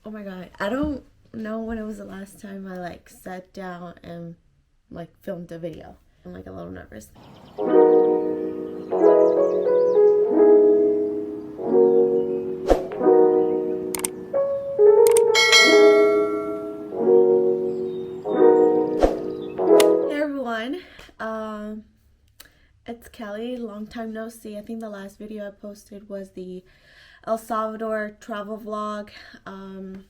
Oh my god, I don't know when it was the last time I like sat down and like filmed a video. I'm like a little nervous. Hey everyone, it's Kelly. Long time no see. I think the last video I posted was the El Salvador travel vlog, and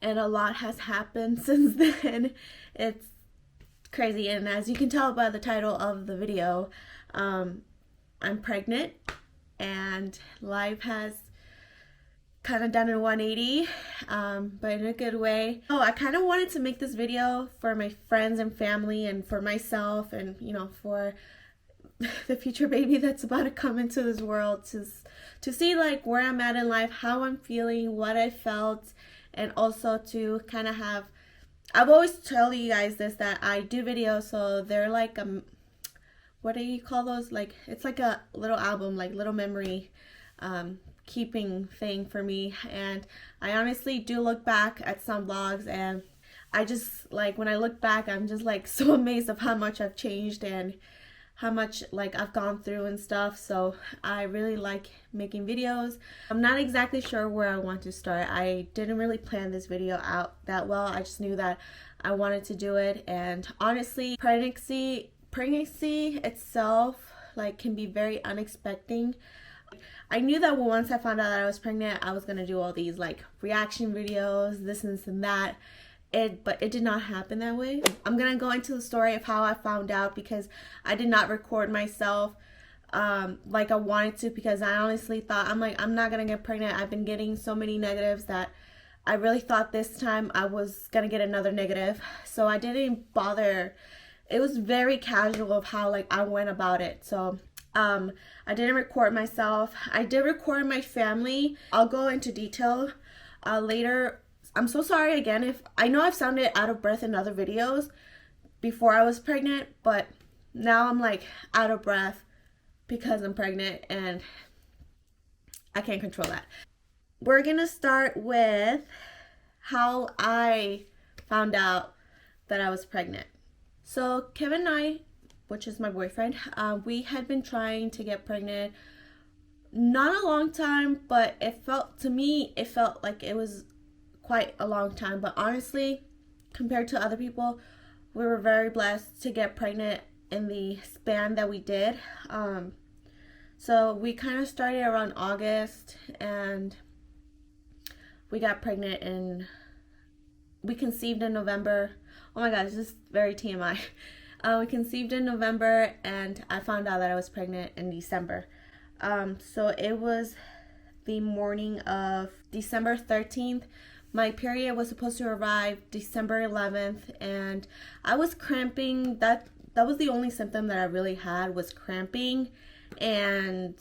a lot has happened since then. It's crazy, and as you can tell by the title of the video, I'm pregnant, and life has kind of done a 180, but in a good way. Oh, I kind of wanted to make this video for my friends and family and for myself, and for the future baby that's about to come into this world, to see like where I'm at in life, how I'm feeling, what I felt, and also to kind of have, I've always tell you guys this, that I do videos, so they're like what do you call those, like it's like a little album, like little memory keeping thing for me. And I honestly do look back at some vlogs, and I just like, when I look back, I'm just like so amazed of how much I've changed and how much like I've gone through and stuff. So I really like making videos. I'm not exactly sure where I want to start. I didn't really plan this video out that well. I just knew that I wanted to do it. And honestly, pregnancy itself like can be very unexpected. I knew that once I found out that I was pregnant, I was gonna do all these like reaction videos, this and that. But it did not happen that way. I'm gonna go into the story of how I found out, because I did not record myself like I wanted to, because I honestly thought, I'm not gonna get pregnant. I've been getting so many negatives that I really thought this time I was gonna get another negative. So I didn't bother. It was very casual of how like I went about it. So I didn't record myself. I did record my family. I'll go into detail later. I'm so sorry again if I know I've sounded out of breath in other videos before I was pregnant, but now I'm like out of breath because I'm pregnant and I can't control that. We're gonna start with how I found out that I was pregnant. So Kevin and I, which is my boyfriend, we had been trying to get pregnant not a long time, but it felt like it was quite a long time. But honestly, compared to other people, we were very blessed to get pregnant in the span that we did. So we kind of started around August, and we got pregnant we conceived in November. Oh my god, this is very TMI. We conceived in November, and I found out that I was pregnant in December. So it was the morning of December 13th. My period was supposed to arrive December 11th, and I was cramping. That was the only symptom that I really had, was cramping, and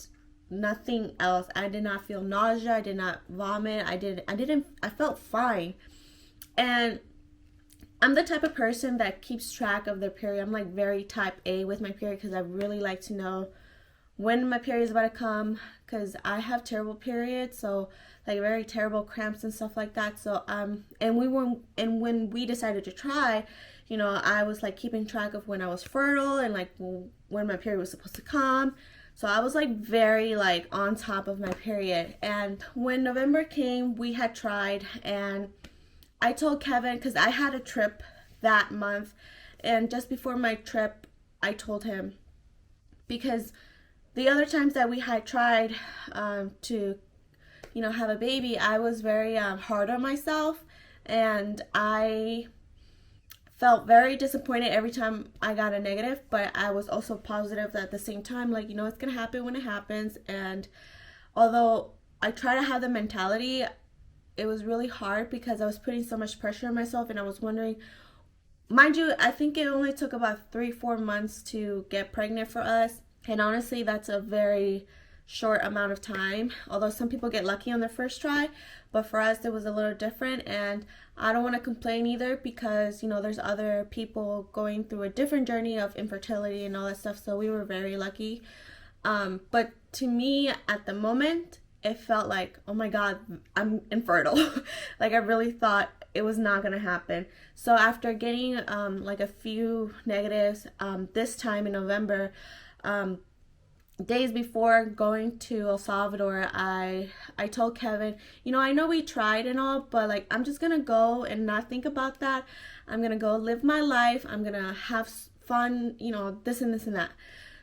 nothing else. I did not feel nausea. I did not vomit. I felt fine. And I'm the type of person that keeps track of their period. I'm like very type A with my period, because I really like to know when my period is about to come, because I have terrible periods, so like very terrible cramps and stuff like that. So and when we decided to try, I was like keeping track of when I was fertile and like when my period was supposed to come. So I was like very like on top of my period. And when November came, we had tried, and I told Kevin, because I had a trip that month, and just before my trip I told him, because the other times that we had tried to have a baby, I was very hard on myself, and I felt very disappointed every time I got a negative, but I was also positive at the same time, like, it's gonna happen when it happens. And although I try to have the mentality, it was really hard because I was putting so much pressure on myself, and I was wondering, mind you, I think it only took about 3-4 months to get pregnant for us, and honestly that's a very short amount of time, although some people get lucky on their first try, but for us it was a little different. And I don't want to complain either, because there's other people going through a different journey of infertility and all that stuff, so we were very lucky. But to me at the moment, it felt like, oh my God, I'm infertile. Like I really thought it was not gonna happen. So after getting like a few negatives, this time in November, days before going to El Salvador, I told Kevin, you know, I know we tried and all, but like I'm just gonna go and not think about that. I'm gonna go live my life. I'm gonna have fun, you know, this and this and that.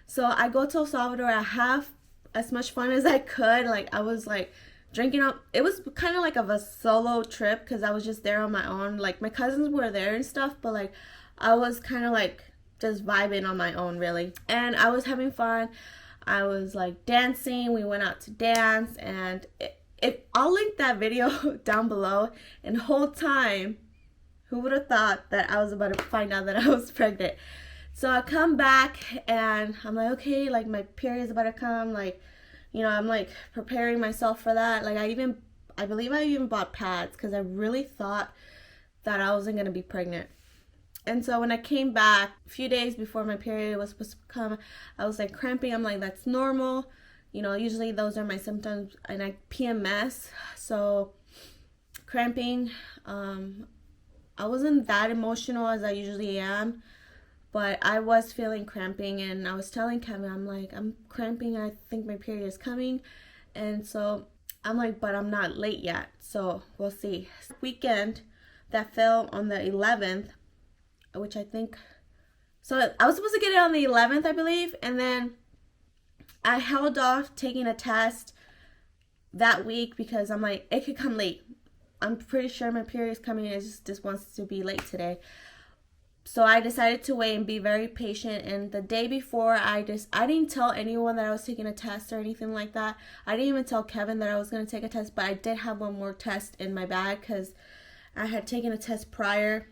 So I go to El Salvador. I have as much fun as I could. Like I was like drinking up. It was kind of like of a solo trip because I was just there on my own. Like my cousins were there and stuff, but like I was kind of like just vibing on my own, really. And I was having fun. I was like dancing. We went out to dance, and I'll link that video down below. And the whole time, who would have thought that I was about to find out that I was pregnant? So I come back and I'm like, okay, like my period's about to come. Like, you know, I'm like preparing myself for that. Like I believe I even bought pads because I really thought that I wasn't going to be pregnant. And so when I came back a few days before my period was supposed to come, I was like cramping. I'm like, that's normal. You know, usually those are my symptoms, and I PMS. So cramping, I wasn't that emotional as I usually am, but I was feeling cramping, and I was telling Kevin, I'm like, I'm cramping. I think my period is coming. And so I'm like, but I'm not late yet. So we'll see. Weekend that fell on the 11th, which I think, so I was supposed to get it on the 11th, I believe, and then I held off taking a test that week because I'm like, it could come late. I'm pretty sure my period is coming. It just wants to be late today. So I decided to wait and be very patient. And the day before, I didn't tell anyone that I was taking a test or anything like that. I didn't even tell Kevin that I was going to take a test, but I did have one more test in my bag because I had taken a test prior.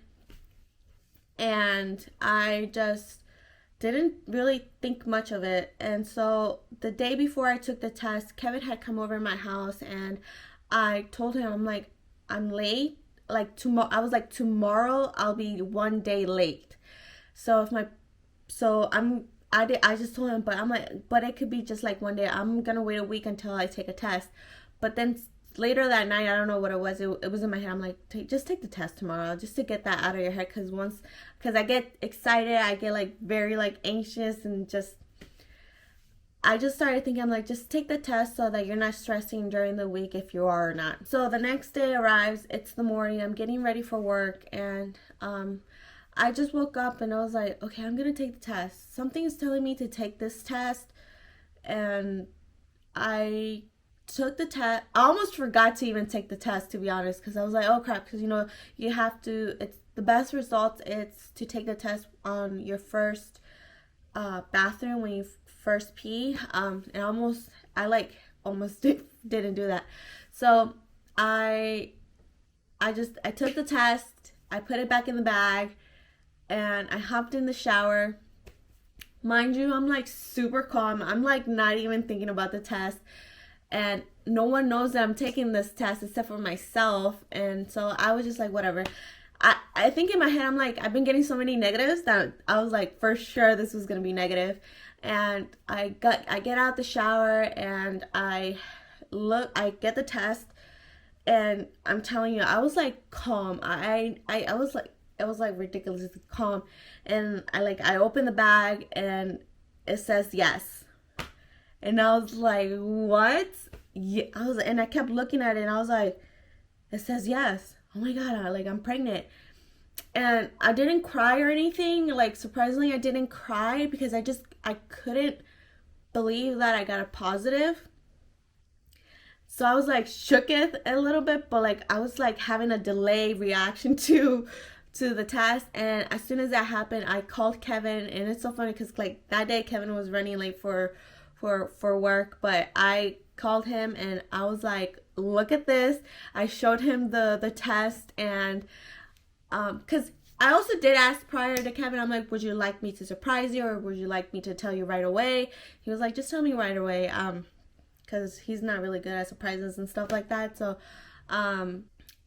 And I just didn't really think much of it. And so the day before I took the test, Kevin had come over to my house, and I told him, I'm like, I'm late. Like tomorrow, I was like, tomorrow I'll be one day late. So I just told him, but I'm like, but it could be just like one day. I'm gonna wait a week until I take a test. But then later that night, I don't know what it was. It was in my head. I'm like, just take the test tomorrow, just to get that out of your head. Because I get excited, I get like very like anxious, and I just started thinking, I'm like, just take the test so that you're not stressing during the week if you are or not. So the next day arrives. It's the morning. I'm getting ready for work, and I just woke up and I was like, okay, I'm gonna take the test. Something is telling me to take this test, and I took the test. I almost forgot to even take the test, to be honest, because I was like, oh crap, because you know you have to. It's the best results. It's to take the test on your first bathroom when you first pee. And I almost didn't do that. So I took the test. I put it back in the bag, and I hopped in the shower. Mind you, I'm like super calm. I'm like not even thinking about the test. And no one knows that I'm taking this test except for myself. And so I was just like, whatever. I think in my head, I'm like, I've been getting so many negatives that I was like, for sure this was going to be negative. And I get out the shower, and I get the test, and I'm telling you, I was like calm. I was like, it was like ridiculously calm. And I opened the bag, and it says yes. And I was like, what? Yeah, and I kept looking at it, and I was like, it says yes. Oh my God, I'm pregnant. And I didn't cry or anything. Like, surprisingly, I didn't cry because I couldn't believe that I got a positive. So I was like shooketh a little bit, but like I was like having a delay reaction to the test. And as soon as that happened, I called Kevin, and it's so funny because like that day Kevin was running late for work, but I called him and I was like, look at this. I showed him the test, and because I also did ask prior to Kevin, I'm like, would you like me to surprise you, or would you like me to tell you right away? He was like, just tell me right away, because he's not really good at surprises and stuff like that. So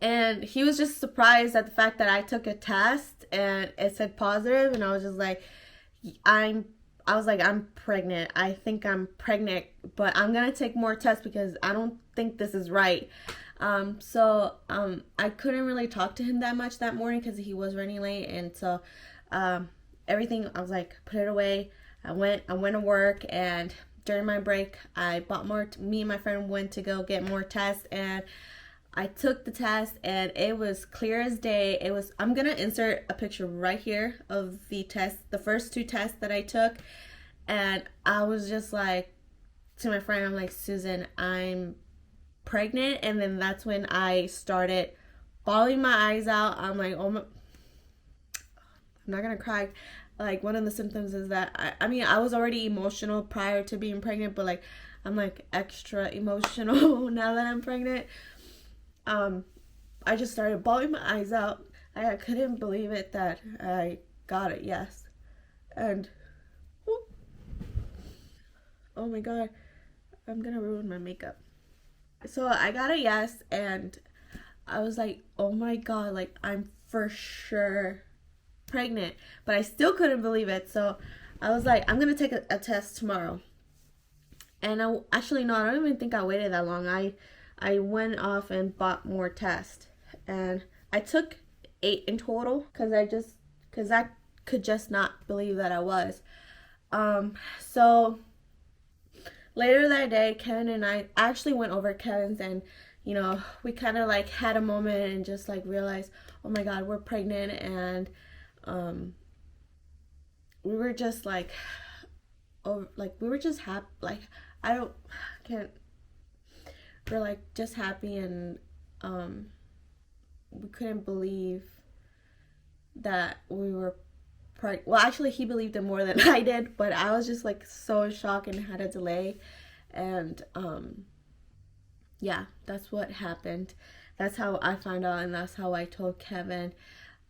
and he was just surprised at the fact that I took a test and it said positive, and I was just like, I'm I was like, I'm pregnant. I think I'm pregnant, but I'm gonna take more tests because I don't think this is right. So I couldn't really talk to him that much that morning because he was running late, and so everything, I was like, put it away. I went to work, and during my break, I bought more. Me and my friend went to go get more tests, and I took the test, and it was clear as day. It was. I'm gonna insert a picture right here of the test, the first 2 tests that I took, and I was just like to my friend, I'm like, Susan, I'm pregnant. And then that's when I started bawling my eyes out. I'm like, oh my, I'm not gonna cry. Like, one of the symptoms is that I mean, I was already emotional prior to being pregnant, but like, I'm like extra emotional now that I'm pregnant. I just started bawling my eyes out. I couldn't believe it that I got it, yes. And oh my god, I'm gonna ruin my makeup. So I got a yes, and I was like, oh my god, like, I'm for sure pregnant. But I still couldn't believe it. So I was like, I'm gonna take a test tomorrow. And actually, no, I don't even think I waited that long. I went off and bought more tests, and I took 8 in total because I could just not believe that I was. So later that day, Kevin and I actually went over Kevin's, and you know, we kind of like had a moment and just like realized, oh my god, we're pregnant. And we were just like, oh, like, we were just happy. Like, we're like just happy, and we couldn't believe that we were pregnant. Well, actually, he believed it more than I did, but I was just like so shocked and had a delay. And yeah, that's what happened. That's how I found out, and that's how I told Kevin.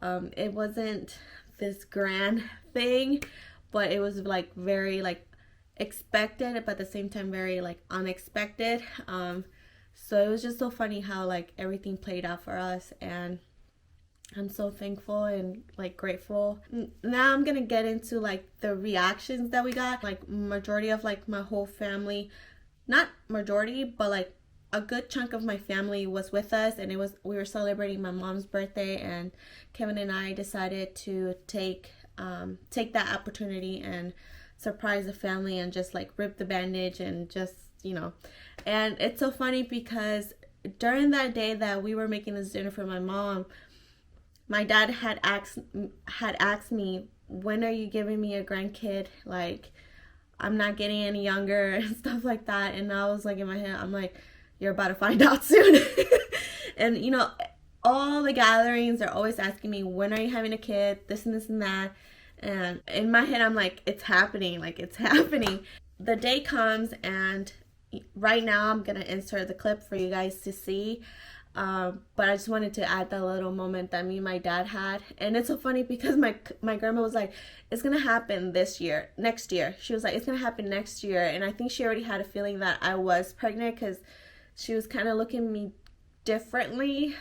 It wasn't this grand thing, but it was like very like expected, but at the same time very like unexpected. So it was just so funny how like everything played out for us, and I'm so thankful and like grateful. Now I'm gonna get into like the reactions that we got. Like, majority of like my whole family, not majority, but like a good chunk of my family was with us, and we were celebrating my mom's birthday, and Kevin and I decided to take that opportunity and surprise the family and just like rip the bandage and just, you know. And it's so funny because during that day that we were making this dinner for my mom, my dad had asked me, when are you giving me a grandkid? Like, I'm not getting any younger and stuff like that. And I was like, in my head, I'm like, you're about to find out soon. And you know, all the gatherings are always asking me, when are you having a kid, this and this and that. And in my head, I'm like, it's happening, like, it's happening. The day comes, and right now I'm gonna insert the clip for you guys to see. But I just wanted to add that little moment that me and my dad had. And it's so funny because my grandma was like, it's gonna happen next year. She was like, it's gonna happen next year. And I think she already had a feeling that I was pregnant, because she was kind of looking at me differently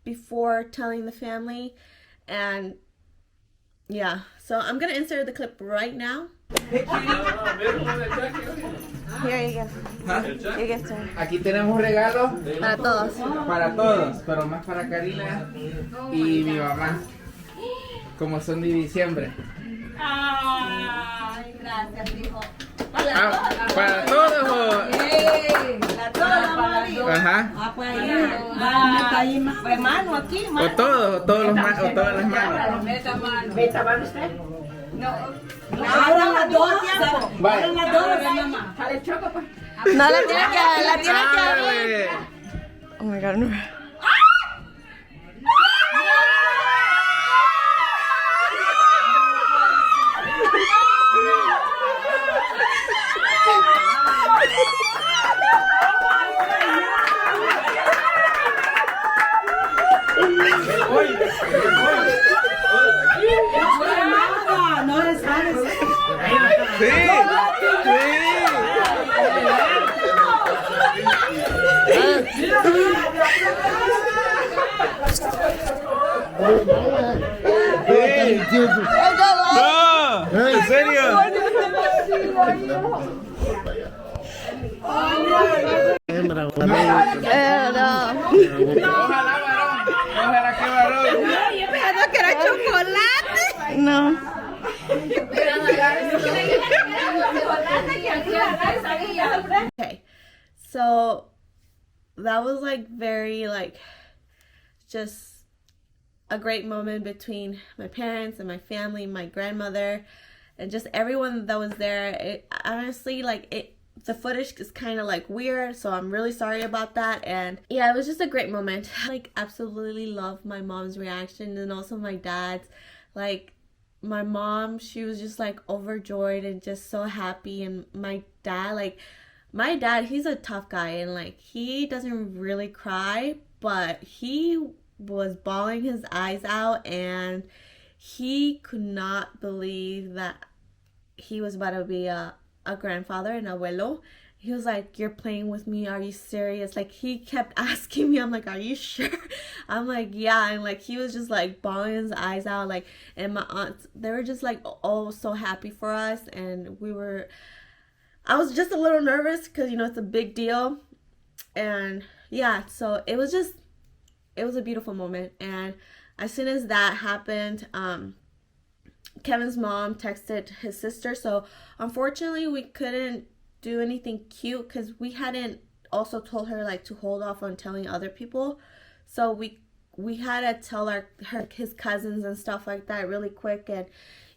before telling the family. And yeah, so I'm gonna insert the clip right now. Here you go. ¿Ah? You get to. Aquí tenemos regalos Para todos, pero más para Karina y mi mamá, como son de diciembre. Ay, gracias, hijo. Para todos. Para todos. Ajá. Pues mano aquí, mano. O todas las manos. ¿Meta mano usted? No. Ahora las dos tiempo. Ahora las dos, mamá. Sale choco, pues. No, la tiene que abrir. Oh my god, no. No es fácil. Sí. No, ¿en serio? Ojalá varón. Ojalá que varón. Yo pensando que era chocolate. No. Okay, so that was like very like just a great moment between my parents and my family, my grandmother, and just everyone that was there. It honestly, like, the footage is kind of like weird, so I'm really sorry about that. And yeah, it was just a great moment. Like, absolutely love my mom's reaction and also my dad's. Like, my mom, she was just like overjoyed and just so happy. And my dad, he's a tough guy, and like, he doesn't really cry, but he was bawling his eyes out, and he could not believe that he was about to be a grandfather, an abuelo. He was like, "You're playing with me, are you serious?" Like, he kept asking me. I'm like, "Are you sure?" I'm like, "Yeah." And like, he was just like bawling his eyes out. Like, and my aunts, they were just like all so happy for us. And I was just a little nervous because, you know, it's a big deal. And yeah, so it was a beautiful moment. And as soon as that happened, Kevin's mom texted his sister. So unfortunately, we couldn't do anything cute because we hadn't also told her like to hold off on telling other people. So we had to tell his cousins and stuff like that really quick. And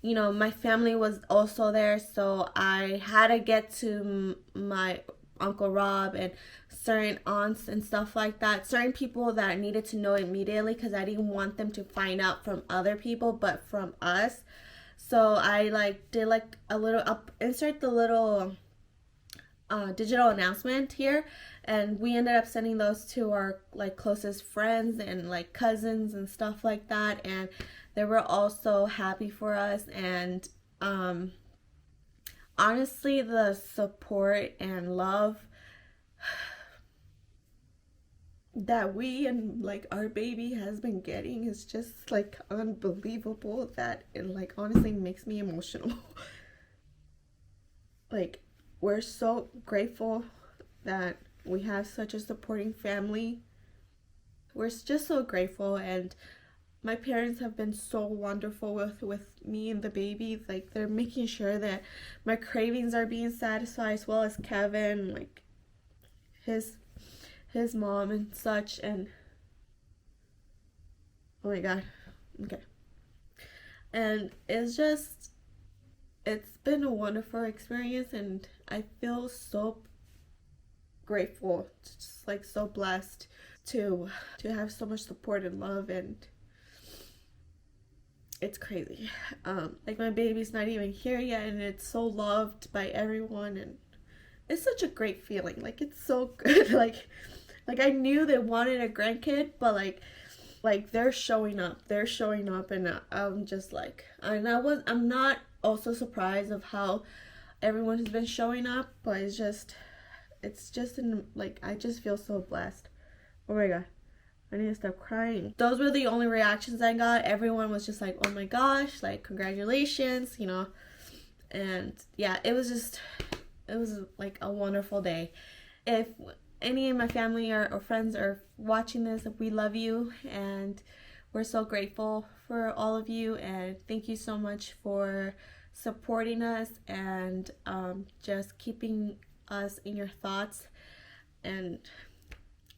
you know, my family was also there, so I had to get to my Uncle Rob and certain aunts and stuff like that, certain people that needed to know immediately, because I didn't want them to find out from other people but from us. So I like did like a little insert the little digital announcement here, and we ended up sending those to our like closest friends and like cousins and stuff like that, and they were also happy for us. And honestly, the support and love that we and like our baby has been getting is just like unbelievable, that it like honestly makes me emotional. Like, we're so grateful that we have such a supporting family. We're just so grateful, and my parents have been so wonderful with me and the baby. Like, they're making sure that my cravings are being satisfied, as well as Kevin, like his mom and such. And oh my god, okay. And it's been a wonderful experience, and I feel so grateful, just like so blessed to have so much support and love. And it's crazy. Like, my baby's not even here yet, and it's so loved by everyone, and it's such a great feeling. Like, it's so good. like I knew they wanted a grandkid, but like they're showing up, and I'm just like, and I'm not also surprised of how everyone has been showing up, but it's just like, I just feel so blessed. Oh my god, I need to stop crying. Those were the only reactions I got. Everyone was just like, "Oh my gosh, like, congratulations," you know. And yeah, it was like a wonderful day. If any of my family or friends are watching this, we love you, and we're so grateful for all of you, and thank you so much for supporting us and just keeping us in your thoughts. And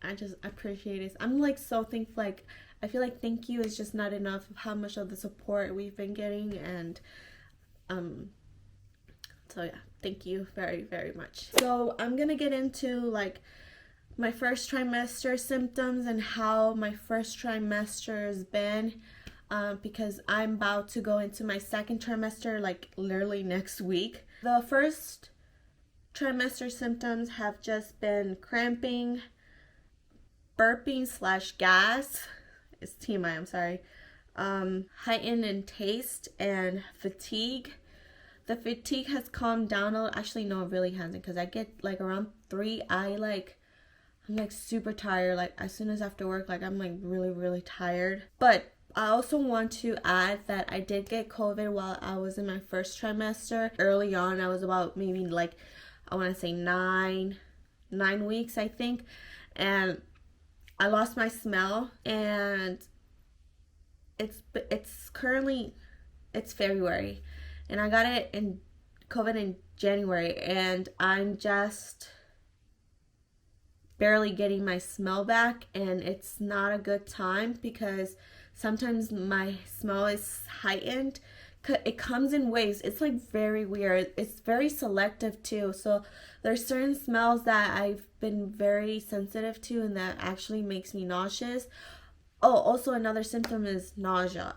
I just appreciate it. I'm like so thankful. Like, I feel like thank you is just not enough of how much of the support we've been getting. And so yeah, thank you very, very much. So I'm gonna get into like my first trimester symptoms and how my first trimester has been, because I'm about to go into my second trimester like literally next week. The first trimester symptoms have just been cramping, burping / gas, it's TMI, I'm sorry, heightened in taste, and fatigue. The fatigue has calmed down a little. Actually, no, it really hasn't, because I get like around 3, I'm like super tired. Like, as soon as after work, like, I'm like really, really tired. But I also want to add that I did get COVID while I was in my first trimester. Early on, I was about maybe like, I want to say 9 weeks, I think. And I lost my smell, and it's currently, it's February, and I got it in COVID in January, and I'm just barely getting my smell back, and it's not a good time because sometimes my smell is heightened. It comes in waves. It's like very weird. It's very selective too. So there's certain smells that I've been very sensitive to, and that actually makes me nauseous. Oh, also another symptom is nausea.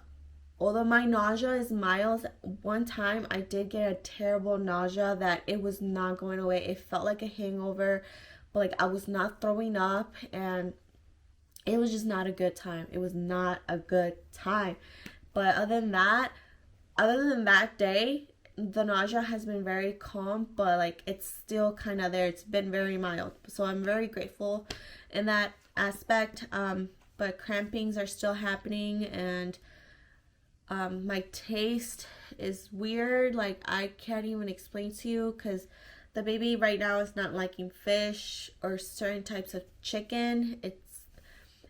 Although my nausea is mild, one time I did get a terrible nausea that it was not going away. It felt like a hangover, but like I was not throwing up, and it was just not a good time. It was not a good time. But other than that day, the nausea has been very calm, but like it's still kind of there. It's been very mild. So I'm very grateful in that aspect. But crampings are still happening, and my taste is weird. Like I can't even explain to you, because the baby right now is not liking fish or certain types of chicken.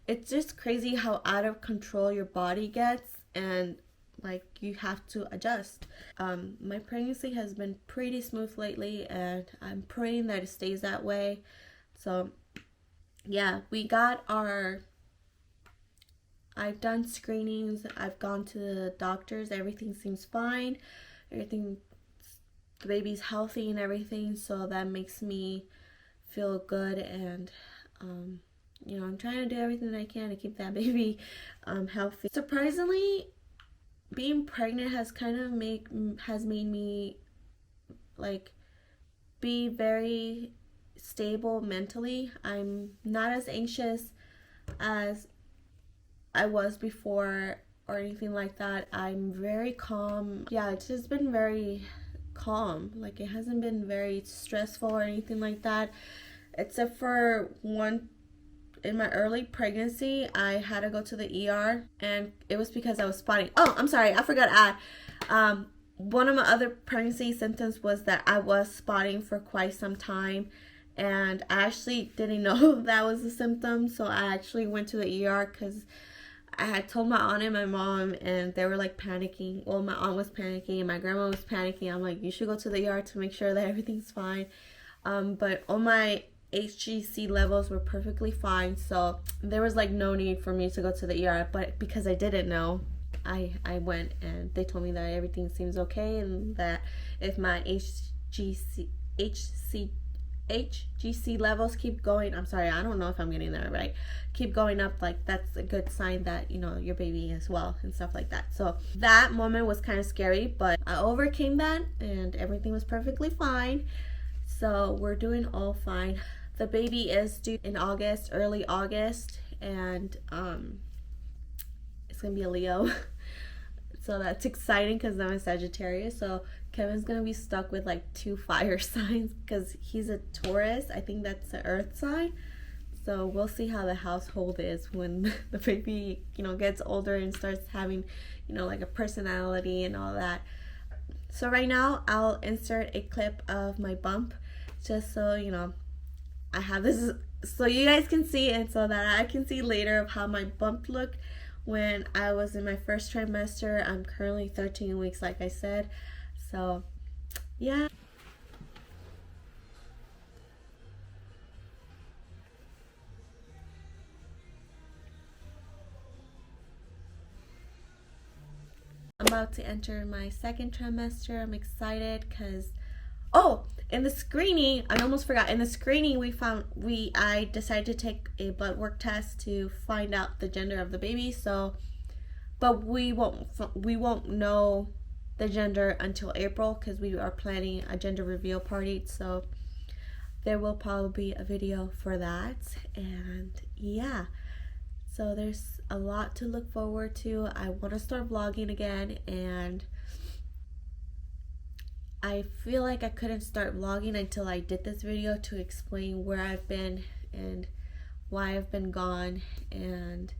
It's just crazy how out of control your body gets, and like you have to adjust. My pregnancy has been pretty smooth lately, and I'm praying that it stays that way. So yeah, I've done screenings, I've gone to the doctors, everything seems fine, the baby's healthy and everything, so that makes me feel good. And you know, I'm trying to do everything that I can to keep that baby healthy. Surprisingly, being pregnant has kind of made me like be very stable mentally. I'm not as anxious as I was before or anything like that. I'm very calm. Yeah, it's just been very calm. Like it hasn't been very stressful or anything like that, except for one. In my early pregnancy, I had to go to the ER, and it was because I was spotting. Oh, I'm sorry, I forgot to add. One of my other pregnancy symptoms was that I was spotting for quite some time, and I actually didn't know that was a symptom, so I actually went to the ER because I had told my aunt and my mom, and they were like panicking. Well, my aunt was panicking, and my grandma was panicking. I'm like, you should go to the ER to make sure that everything's fine. But all my HGC levels were perfectly fine, so there was like no need for me to go to the ER. But because I didn't know, I went, and they told me that everything seems okay, and that if my HGC levels keep going, I'm sorry, I don't know if I'm getting that right, keep going up, like that's a good sign that, you know, your baby is well and stuff like that. So that moment was kind of scary, but I overcame that, and everything was perfectly fine. So we're doing all fine. The baby is due in August, early August, and it's gonna be a Leo. So that's exciting because I'm a Sagittarius. So Kevin's gonna be stuck with like 2 fire signs because he's a Taurus. I think that's the earth sign. So we'll see how the household is when the baby, you know, gets older and starts having, you know, like a personality and all that. So right now I'll insert a clip of my bump, just so, you know, I have this so you guys can see, and so that I can see later of how my bump looked when I was in my first trimester. I'm currently 13 weeks, like I said. So yeah. I'm about to enter my second trimester. I'm excited because, oh, in the screening, I almost forgot. In the screening, I decided to take a blood work test to find out the gender of the baby. So, but we won't know the gender until April because we are planning a gender reveal party. So there will probably be a video for that. And yeah, so there's a lot to look forward to. I want to start vlogging again, and I feel like I couldn't start vlogging until I did this video to explain where I've been and why I've been gone, and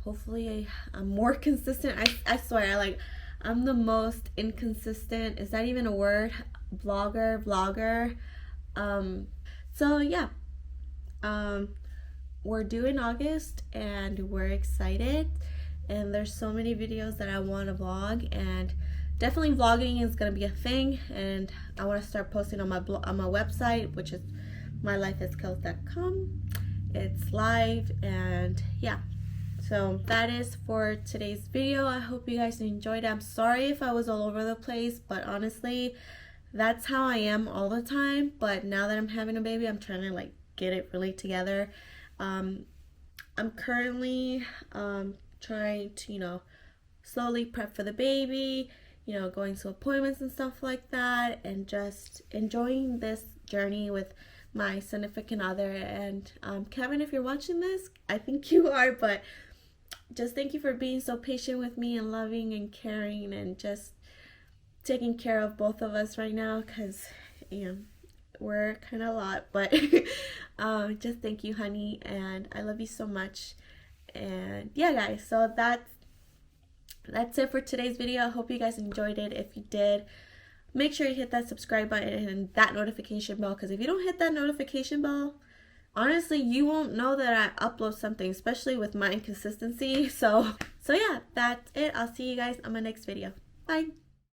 hopefully I'm more consistent. I swear, like, I'm the most inconsistent, is that even a word, vlogger. So yeah, we're due in August and we're excited, and there's so many videos that I want to vlog, and definitely vlogging is going to be a thing, and I want to start posting on my website, which is mylifeaskells.com. It's live, and yeah, so that is for today's video. I hope you guys enjoyed it. I'm sorry if I was all over the place, but honestly, that's how I am all the time. But now that I'm having a baby, I'm trying to like get it really together. I'm currently trying to, you know, slowly prep for the baby, you know, going to appointments and stuff like that, and just enjoying this journey with my significant other. And Kevin, if you're watching this, I think you are, but just thank you for being so patient with me and loving and caring and just taking care of both of us right now, because, you know, we're kind of a lot, but just thank you, honey, and I love you so much. And yeah, guys, so that's it for today's video. I hope you guys enjoyed it. If you did, make sure you hit that subscribe button and that notification bell, because if you don't hit that notification bell, honestly, you won't know that I upload something, especially with my inconsistency. So yeah, that's it. I'll see you guys on my next video. Bye.